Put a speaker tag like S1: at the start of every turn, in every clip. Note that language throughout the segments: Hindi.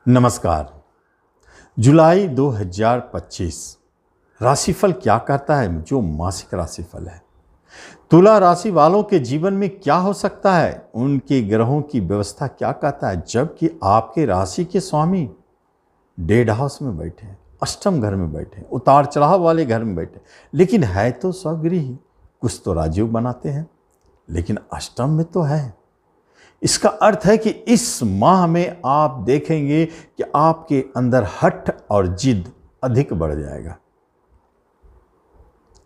S1: नमस्कार। जुलाई 2025 राशिफल क्या कहता है? जो मासिक राशिफल है, तुला राशि वालों के जीवन में क्या हो सकता है, उनके ग्रहों की व्यवस्था क्या कहता है, जबकि आपके राशि के स्वामी डेड हाउस में बैठे हैं, अष्टम घर में बैठे हैं, उतार चढ़ाव वाले घर में बैठे हैं। लेकिन है तो स्वगृही, कुछ तो राजयोग बनाते हैं, लेकिन अष्टम में तो है। इसका अर्थ है कि इस माह में आप देखेंगे कि आपके अंदर हठ और जिद अधिक बढ़ जाएगा।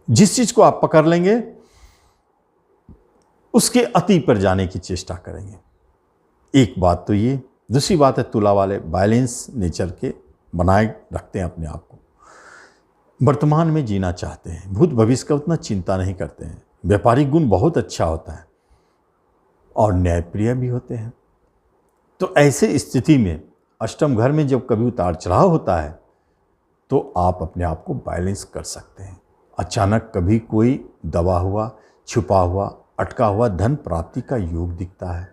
S1: जिस चीज को आप पकड़ लेंगे उसके अति पर जाने की चेष्टा करेंगे। एक बात तो ये। दूसरी बात है, तुला वाले बैलेंस नेचर के बनाए रखते हैं अपने आप को, वर्तमान में जीना चाहते हैं, भूत भविष्य का उतना चिंता नहीं करते हैं, व्यापारिक गुण बहुत अच्छा होता है और न्यायप्रिय भी होते हैं। तो ऐसे स्थिति में अष्टम घर में जब कभी उतार चढ़ाव होता है तो आप अपने आप को बैलेंस कर सकते हैं। अचानक कभी कोई दबा हुआ, छुपा हुआ, अटका हुआ धन प्राप्ति का योग दिखता है।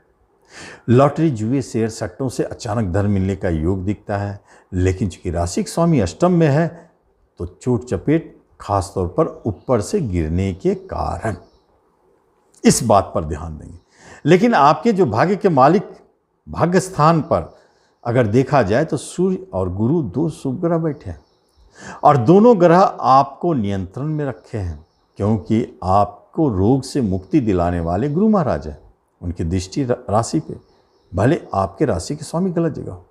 S1: लॉटरी, जुए, शेयर, सट्टों से अचानक धन मिलने का योग दिखता है। लेकिन चूंकि राशि स्वामी अष्टम में है तो चोट चपेट खास तौर पर ऊपर से गिरने के कारण इस बात पर ध्यान देंगे। लेकिन आपके जो भाग्य के मालिक भाग्य स्थान पर अगर देखा जाए तो सूर्य और गुरु दो शुभ ग्रह बैठे हैं और दोनों ग्रह आपको नियंत्रण में रखे हैं, क्योंकि आपको रोग से मुक्ति दिलाने वाले गुरु महाराज हैं। उनकी दृष्टि राशि पे, भले आपके राशि के स्वामी गलत जगह हो।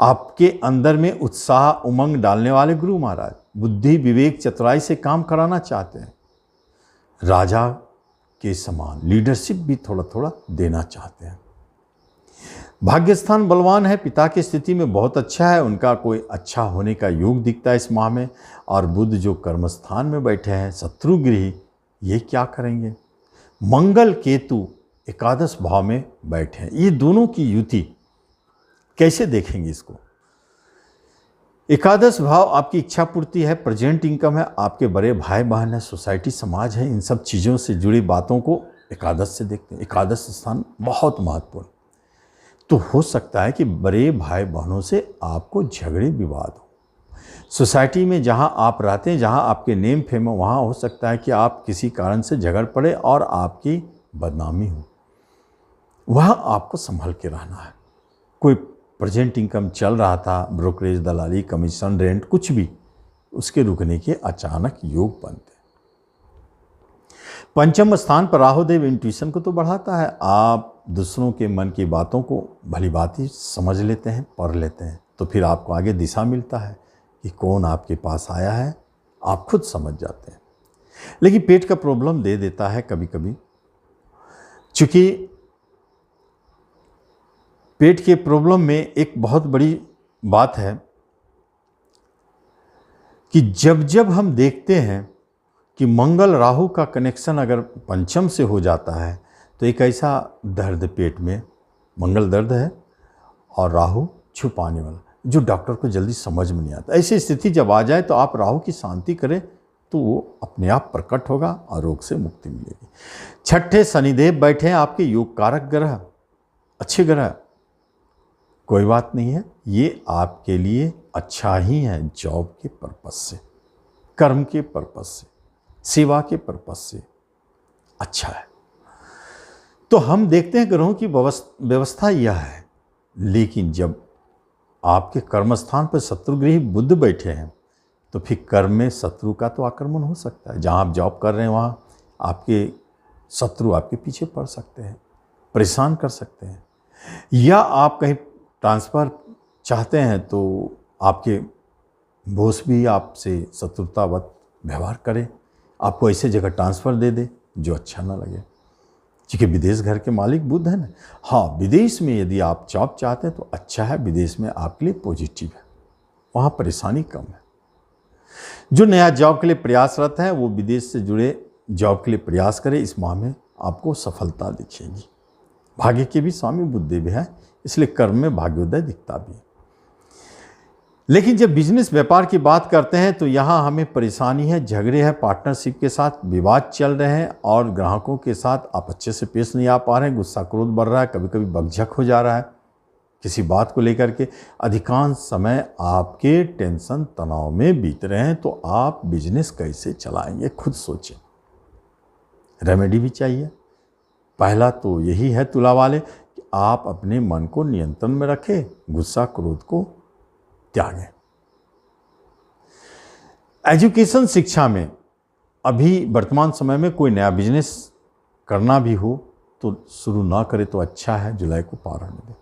S1: आपके अंदर में उत्साह उमंग डालने वाले गुरु महाराज बुद्धि विवेक चतुराई से काम कराना चाहते हैं। राजा के समान लीडरशिप भी थोड़ा थोड़ा देना चाहते हैं। भाग्यस्थान बलवान है, पिता की स्थिति में बहुत अच्छा है, उनका कोई अच्छा होने का योग दिखता है इस माह में। और बुध जो कर्मस्थान में बैठे हैं शत्रुगृही, ये क्या करेंगे? मंगल केतु एकादश भाव में बैठे हैं। ये दोनों की युति कैसे देखेंगे इसको? एकादश भाव आपकी इच्छा पूर्ति है, प्रेजेंट इनकम है, आपके बड़े भाई बहन है, सोसाइटी समाज है, इन सब चीज़ों से जुड़ी बातों को एकादश से देखते हैं। एकादश स्थान बहुत महत्वपूर्ण। तो हो सकता है कि बड़े भाई बहनों से आपको झगड़े विवाद हो। सोसाइटी में जहां आप रहते हैं, जहां आपके नेम फेम हो, वहां हो सकता है कि आप किसी कारण से झगड़ पड़े और आपकी बदनामी हो। वहां आपको संभल के रहना है। कोई प्रेजेंट इनकम चल रहा था, ब्रोकरेज, दलाली, कमीशन, रेंट, कुछ भी, उसके रुकने के अचानक योग बनते हैं। पंचम स्थान पर राहुदेव इंट्यूशन को तो बढ़ाता है। आप दूसरों के मन की बातों को भली भांति समझ लेते हैं, पढ़ लेते हैं, तो फिर आपको आगे दिशा मिलता है कि कौन आपके पास आया है, आप खुद समझ जाते हैं। लेकिन पेट का प्रॉब्लम दे देता है कभी कभी। चूंकि पेट के प्रॉब्लम में एक बहुत बड़ी बात है कि जब जब हम देखते हैं कि मंगल राहु का कनेक्शन अगर पंचम से हो जाता है तो एक ऐसा दर्द पेट में, मंगल दर्द है और राहु छुपाने वाला, जो डॉक्टर को जल्दी समझ में नहीं आता। ऐसी स्थिति जब आ जाए तो आप राहु की शांति करें तो वो अपने आप प्रकट होगा और रोग से मुक्ति मिलेगी। छठे शनिदेव बैठे हैं, आपके योग कारक ग्रह, अच्छे ग्रह, कोई बात नहीं है, ये आपके लिए अच्छा ही है। जॉब के पर्पस से, कर्म के पर्पस से, सेवा के पर्पस से अच्छा है। तो हम देखते हैं ग्रहों की व्यवस्था यह है। लेकिन जब आपके कर्मस्थान पर शत्रुगृही बुध बैठे हैं तो फिर कर्म में शत्रु का तो आक्रमण हो सकता है। जहां आप जॉब कर रहे हैं वहां आपके शत्रु आपके पीछे पड़ सकते हैं, परेशान कर सकते हैं। या आप कहीं ट्रांसफ़र चाहते हैं तो आपके बॉस भी आपसे शत्रुतावत व्यवहार करे, आपको ऐसे जगह ट्रांसफ़र दे दे जो अच्छा ना लगे। क्योंकि विदेश घर के मालिक बुध है ना। हाँ, विदेश में यदि आप जॉब चाहते हैं तो अच्छा है, विदेश में आपके लिए पॉजिटिव है, वहाँ परेशानी कम है। जो नया जॉब के लिए प्रयासरत है वो विदेश से जुड़े जॉब के लिए प्रयास करें। इस माह में आपको सफलता दिखेगी। भाग्य के भी स्वामी बुध देव है, इसलिए कर्म में भाग्योदय दिखता भी है। लेकिन जब बिजनेस व्यापार की बात करते हैं तो यहाँ हमें परेशानी है, झगड़े हैं, पार्टनरशिप के साथ विवाद चल रहे हैं और ग्राहकों के साथ आप अच्छे से पेश नहीं आ पा रहे हैं, गुस्सा क्रोध बढ़ रहा है, कभी कभी बकझक हो जा रहा है। किसी बात को लेकर के अधिकांश समय आपके टेंशन तनाव में बीत रहे हैं, तो आप बिजनेस कैसे चलाएंगे खुद सोचें। रेमेडी भी चाहिए। पहला तो यही है तुला वाले कि आप अपने मन को नियंत्रण में रखें, गुस्सा क्रोध को त्यागें। एजुकेशन शिक्षा में अभी वर्तमान समय में कोई नया बिजनेस करना भी हो तो शुरू ना करे तो अच्छा है, जुलाई को पार होने दें।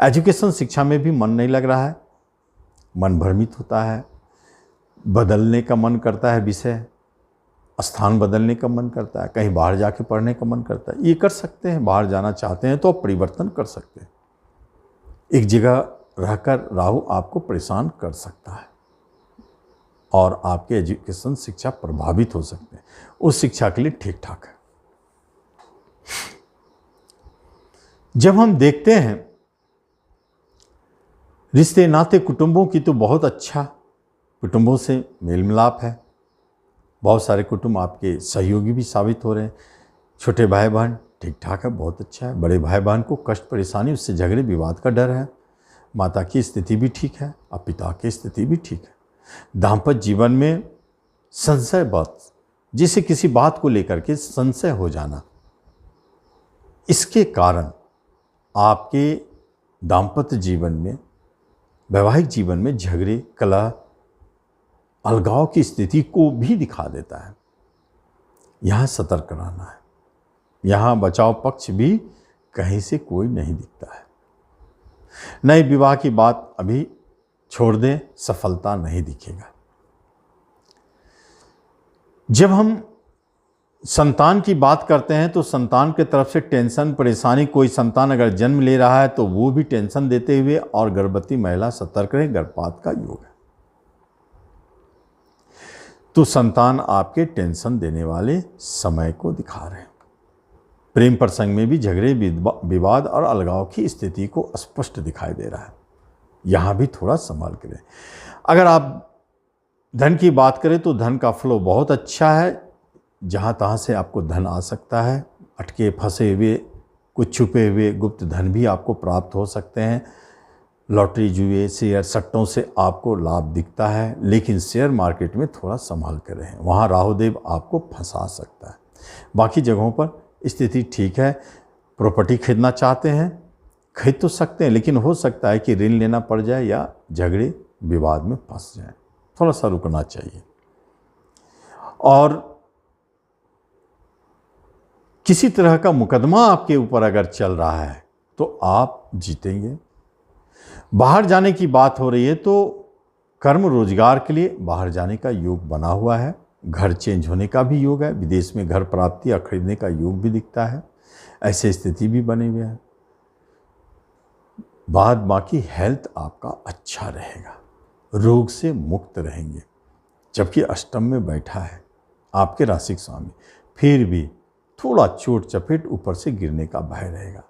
S1: एजुकेशन शिक्षा में भी मन नहीं लग रहा है, मन भ्रमित होता है, बदलने का मन करता है, विषय स्थान बदलने का मन करता है, कहीं बाहर जाके पढ़ने का मन करता है। ये कर सकते हैं, बाहर जाना चाहते हैं तो आप परिवर्तन कर सकते हैं। एक जगह रहकर राहु आपको परेशान कर सकता है और आपके एजुकेशन शिक्षा प्रभावित हो सकते हैं। उस शिक्षा के लिए ठीक ठाक है। जब हम देखते हैं रिश्ते नाते कुटुंबों की, तो बहुत अच्छा कुटुंबों से मेल मिलाप है। बहुत सारे कुटुंब आपके सहयोगी भी साबित हो रहे हैं। छोटे भाई बहन ठीक ठाक है, बहुत अच्छा है। बड़े भाई बहन को कष्ट परेशानी, उससे झगड़े विवाद का डर है। माता की स्थिति भी ठीक है और पिता की स्थिति भी ठीक है। दाम्पत्य जीवन में संशय बात, जिसे किसी बात को लेकर के संशय हो जाना, इसके कारण आपके दाम्पत्य जीवन में, वैवाहिक जीवन में झगड़े, कलह, अलगाव की स्थिति को भी दिखा देता है। यहाँ सतर्क रहना है। यहाँ बचाव पक्ष भी कहीं से कोई नहीं दिखता है। नए विवाह की बात अभी छोड़ दें, सफलता नहीं दिखेगा। जब हम संतान की बात करते हैं तो संतान की तरफ से टेंशन परेशानी, कोई संतान अगर जन्म ले रहा है तो वो भी टेंशन देते हुए, और गर्भवती महिला सतर्क रहे, गर्भपात का योग है। तो संतान आपके टेंशन देने वाले समय को दिखा रहे हैं। प्रेम प्रसंग में भी झगड़े, विवाद और अलगाव की स्थिति को स्पष्ट दिखाई दे रहा है। यहाँ भी थोड़ा संभाल के रहें। अगर आप धन की बात करें तो धन का फ्लो बहुत अच्छा है। जहाँ तहाँ से आपको धन आ सकता है। अटके फंसे हुए, कुछ छुपे हुए गुप्त धन भी आपको प्राप्त हो सकते हैं। लॉटरी, जुए, शेयर, सट्टों से आपको लाभ दिखता है, लेकिन शेयर मार्केट में थोड़ा संभाल कर रहें, वहाँ राहुदेव आपको फंसा सकता है। बाकी जगहों पर स्थिति ठीक है। प्रॉपर्टी खरीदना चाहते हैं, खरीद तो सकते हैं, लेकिन हो सकता है कि ऋण लेना पड़ जाए या झगड़े विवाद में फंस जाए, थोड़ा सा रुकना चाहिए। और किसी तरह का मुकदमा आपके ऊपर अगर चल रहा है तो आप जीतेंगे। बाहर जाने की बात हो रही है तो कर्म रोजगार के लिए बाहर जाने का योग बना हुआ है। घर चेंज होने का भी योग है। विदेश में घर प्राप्ति या खरीदने का योग भी दिखता है। ऐसे स्थिति भी बने हुए है। बाद बाकी हेल्थ आपका अच्छा रहेगा, रोग से मुक्त रहेंगे। जबकि अष्टम में बैठा है आपके राशि स्वामी, फिर भी थोड़ा चोट चपेट ऊपर से गिरने का भय रहेगा।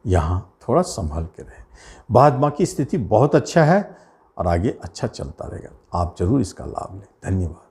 S1: यहाँ थोड़ा संभल के रहे। बाद बाकी स्थिति बहुत अच्छा है और आगे अच्छा चलता रहेगा। आप जरूर इसका लाभ लें। धन्यवाद।